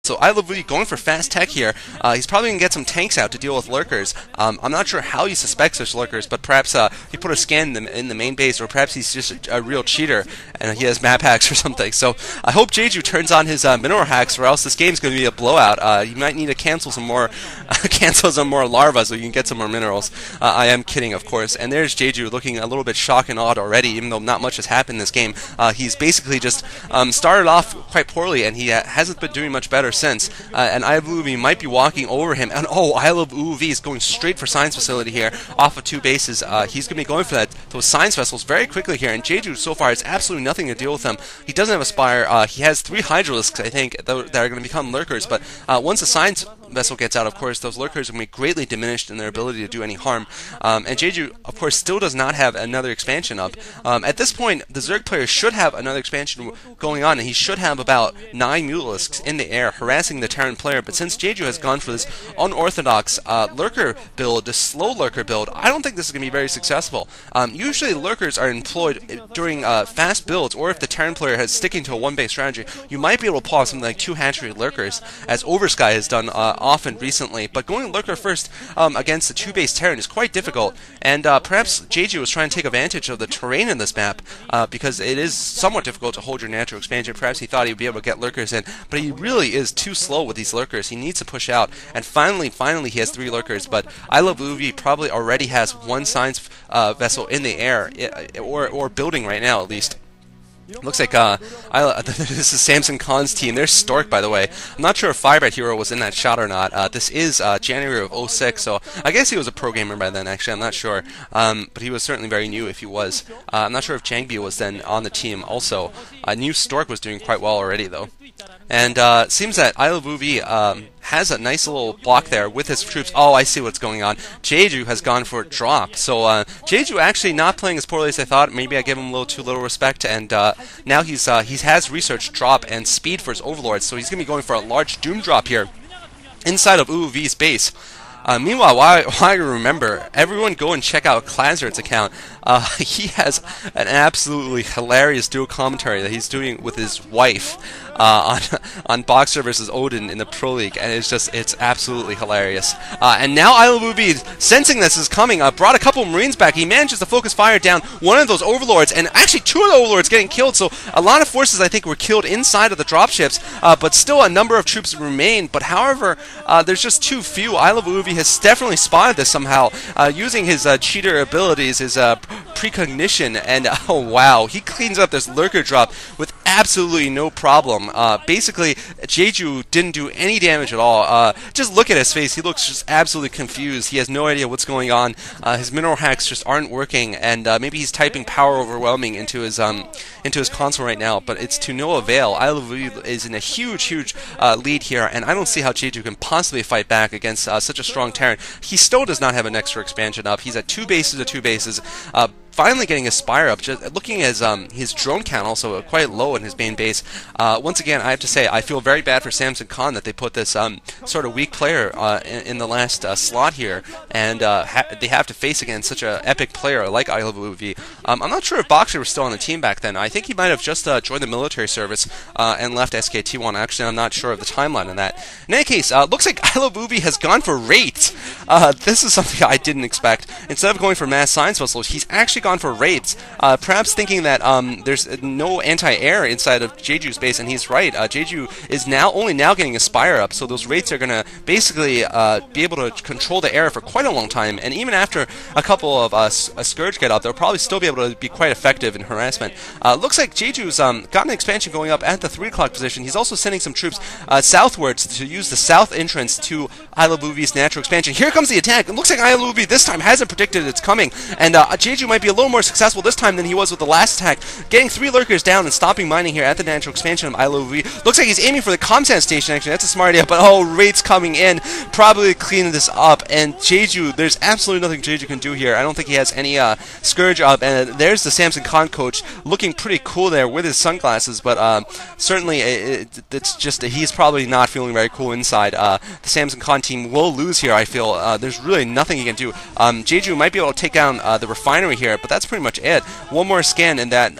So ILoveOOv going for fast tech here. He's probably going to get some tanks out to deal with lurkers. I'm not sure how he suspects such lurkers, but perhaps he put a scan in the main base, or perhaps he's just a real cheater and he has map hacks or something. So I hope Jeju turns on his mineral hacks, or else this game's going to be a blowout. You might need to cancel some more larvae so you can get some more minerals. I am kidding, of course. And there's Jeju looking a little bit shocked and awed already, even though not much has happened in this game. He's basically just started off quite poorly, and he hasn't been doing much better since. And ILoveOOv might be walking over him. And oh, ILoveOOv is going straight for science facility here off of 2 bases. He's going to be going for those science vessels very quickly here. And Jeju so far has absolutely nothing to deal with him. He doesn't have a spire. He has 3 Hydralisks, I think, that are going to become lurkers. But once the science vessel gets out, of course, those lurkers are going to be greatly diminished in their ability to do any harm. And Jeju, of course, still does not have another expansion up. At this point, the Zerg player should have another expansion going on, and he should have about 9 Mutalisks in the air harassing the Terran player. But since Jeju has gone for this unorthodox lurker build, this slow lurker build, I don't think this is going to be very successful. Usually lurkers are employed during fast builds, or if the Terran player is sticking to a 1-base strategy, you might be able to pull off something like 2 hatchery lurkers, as Oversky has done often recently. But going lurker first against the 2-base Terran is quite difficult, and perhaps Jeju was trying to take advantage of the terrain in this map, because it is somewhat difficult to hold your natural expansion. Perhaps he thought he would be able to get lurkers in, but he really is too slow with these lurkers. He needs to push out, and finally he has 3 lurkers. But ILoveOOv probably already has 1 science vessel in the air, or building right now at least. Looks like this is Samsung Khan's team. There's Stork, by the way. I'm not sure if Firebat Hero was in that shot or not. This is January of 06, so I guess he was a pro gamer by then, actually. I'm not sure. But he was certainly very new if he was. I'm not sure if Jangbi was then on the team also. I knew Stork was doing quite well already, though. And it seems that ILoveOOv has a nice little block there with his troops. Oh, I see what's going on. Jeju has gone for a drop. So Jeju actually not playing as poorly as I thought. Maybe I gave him a little too little respect. And now he has research drop and speed for his overlords. So he's going to be going for a large doom drop here inside of UUV's base. Meanwhile, while I remember, everyone go and check out Klazert's account. He has an absolutely hilarious dual commentary that he's doing with his wife on Boxer versus Odin in the Pro League, and it's absolutely hilarious. And now ILoveOOv, sensing this is coming, brought a couple of Marines back. He manages to focus fire down one of those overlords, and actually 2 of the overlords getting killed. So a lot of forces, I think, were killed inside of the dropships, but still a number of troops remain. But however, there's just too few. ILoveOOv has definitely spotted this somehow, using his cheater abilities, his precognition, and oh wow, he cleans up this lurker drop with absolutely no problem. Basically, Jeju didn't do any damage at all. Just look at his face. He looks just absolutely confused. He has no idea what's going on. His mineral hacks just aren't working, and maybe he's typing power overwhelming into his console right now, but it's to no avail. ILoveOOv is in a huge lead here, and I don't see how Jeju can possibly fight back against such a strong Terran. He still does not have an extra expansion up. He's at 2 bases. Finally getting his spire up. Just looking at his drone count also quite low in his main base. Once again, I have to say I feel very bad for Samsung Khan that they put this sort of weak player in the last slot here, and they have to face against such an epic player like ILoveOOv. I'm not sure if Boxer was still on the team back then. I think he might have just joined the military service and left STK1. Actually, I'm not sure of the timeline on that. In any case, looks like ILoveOOv has gone for raids. This is something I didn't expect. Instead of going for mass science vessels, he's actually gone for raids, perhaps thinking that there's no anti-air inside of Jeju's base, and he's right. Jeju is only now getting a spire up, so those raids are going to basically be able to control the air for quite a long time, and even after a couple of a Scourge get up, they'll probably still be able to be quite effective in harassment. Looks like Jeju's got an expansion going up at the 3 o'clock position. He's also sending some troops southwards to use the south entrance to ILoveOOv's natural expansion. Here comes the attack. It looks like ILoveOOv this time hasn't predicted it's coming, and Jeju might be a little more successful this time than he was with the last attack, getting 3 lurkers down and stopping mining here at the natural expansion of ILoveOOv. Looks like he's aiming for the Comsat station, actually. That's a smart idea, but oh, raids coming in, probably cleaning this up, and Jeju, there's absolutely nothing Jeju can do here. I don't think he has any Scourge up, and there's the Samsung Khan coach looking pretty cool there with his sunglasses, but certainly it's just he's probably not feeling very cool inside. The Samsung Khan team will lose here, I feel. There's really nothing he can do. Jeju might be able to take down the refinery here, but that's pretty much it. One more scan, and that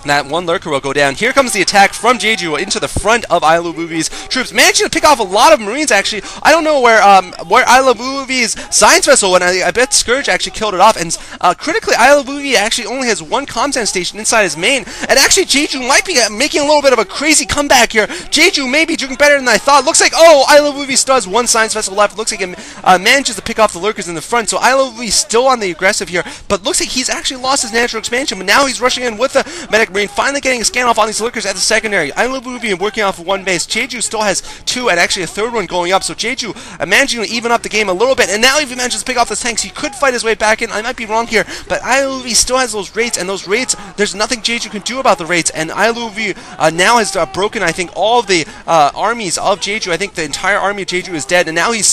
That one lurker will go down. Here comes the attack from Jeju into the front of ILoveOOv's troops, managing to pick off a lot of Marines. Actually, I don't know where ILoveOOv's science vessel went. I bet Scourge actually killed it off. And critically, ILoveOOv actually only has one comm station inside his main. And actually, Jeju might be making a little bit of a crazy comeback here. Jeju may be doing better than I thought. Looks like ILoveOOv still has one science vessel left. Looks like it manages to pick off the lurkers in the front. So ILoveOOv still on the aggressive here, but looks like he's actually lost his natural expansion. But now he's rushing in with the medic Marine, finally getting a scan off on these lurkers at the secondary. ILoveOOv working off of one base. Jeju still has two, and actually a third one going up. So Jeju managing to even up the game a little bit, and now if he manages to pick off the tanks, he could fight his way back in. I might be wrong here, but ILoveOOv still has those raids, and those raids, there's nothing Jeju can do about the raids. And ILoveOOv now has broken, I think, all of the armies of Jeju. I think the entire army of Jeju is dead, and now he's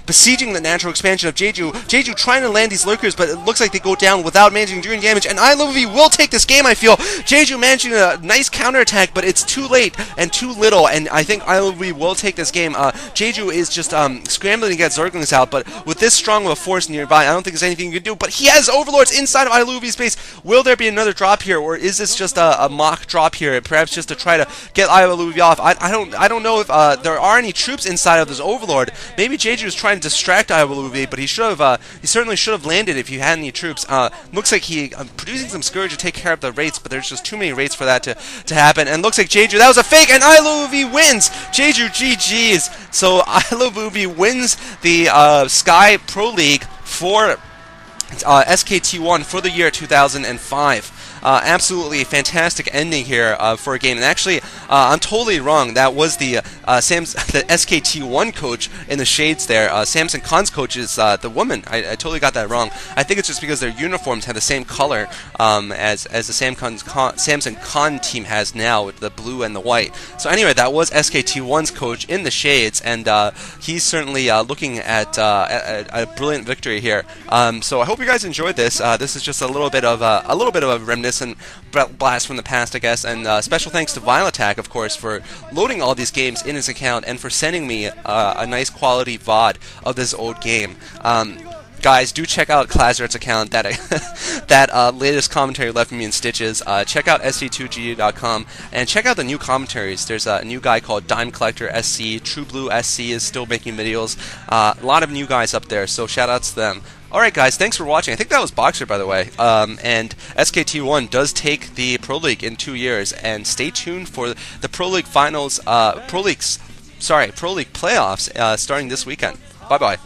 besieging the natural expansion of Jeju. Jeju trying to land these lurkers, but it looks like they go down without managing to do any damage, and ILoveOOv will take this game, I feel. Jeju managing a nice counterattack, but it's too late and too little, and I think ILoveOOv will take this game. Jeju is just scrambling to get Zerglings out, but with this strong of a force nearby, I don't think there's anything you can do, but he has Overlords inside of ILoveOOv's base. Will there be another drop here, or is this just a mock drop here, perhaps just to try to get ILoveOOv off? I don't know if there are any troops inside of this Overlord. Maybe Jeju is trying to distract ILoveOOv, but he certainly should have landed if he had any troops. Looks like he producing some Scourge to take care of the rates, but there's just too many rates for that to happen. And looks like Jeju, that was a fake, and ILoveOOv wins. Jeju GG's. So ILoveOOv wins the Sky Pro League for SKT1 for the year 2005. Absolutely fantastic ending here for a game. And actually, I'm totally wrong. That was the SKT1 coach in the shades there. Samsung Khan's coach is the woman. I totally got that wrong. I think it's just because their uniforms have the same color as the Samsung Khan team has now, with the blue and the white. So anyway, that was SKT1's coach in the shades, and he's certainly looking at a brilliant victory here. So I hope you guys enjoyed this. This is just a little bit of a reminiscence and blast from the past, I guess. And special thanks to Violetak, of course, for loading all these games in his account and for sending me a nice quality VOD of this old game. Guys, do check out Clazzert's account. That latest commentary left me in stitches. Check out ST2G.com and check out the new commentaries. There's a new guy called Dime Collector SC. True Blue SC is still making videos. A lot of new guys up there, so shout outs to them. Alright guys, thanks for watching. I think that was Boxer, by the way. And SKT1 does take the Pro League in 2 years, and stay tuned for the Pro League finals, Pro League playoffs starting this weekend. Bye bye.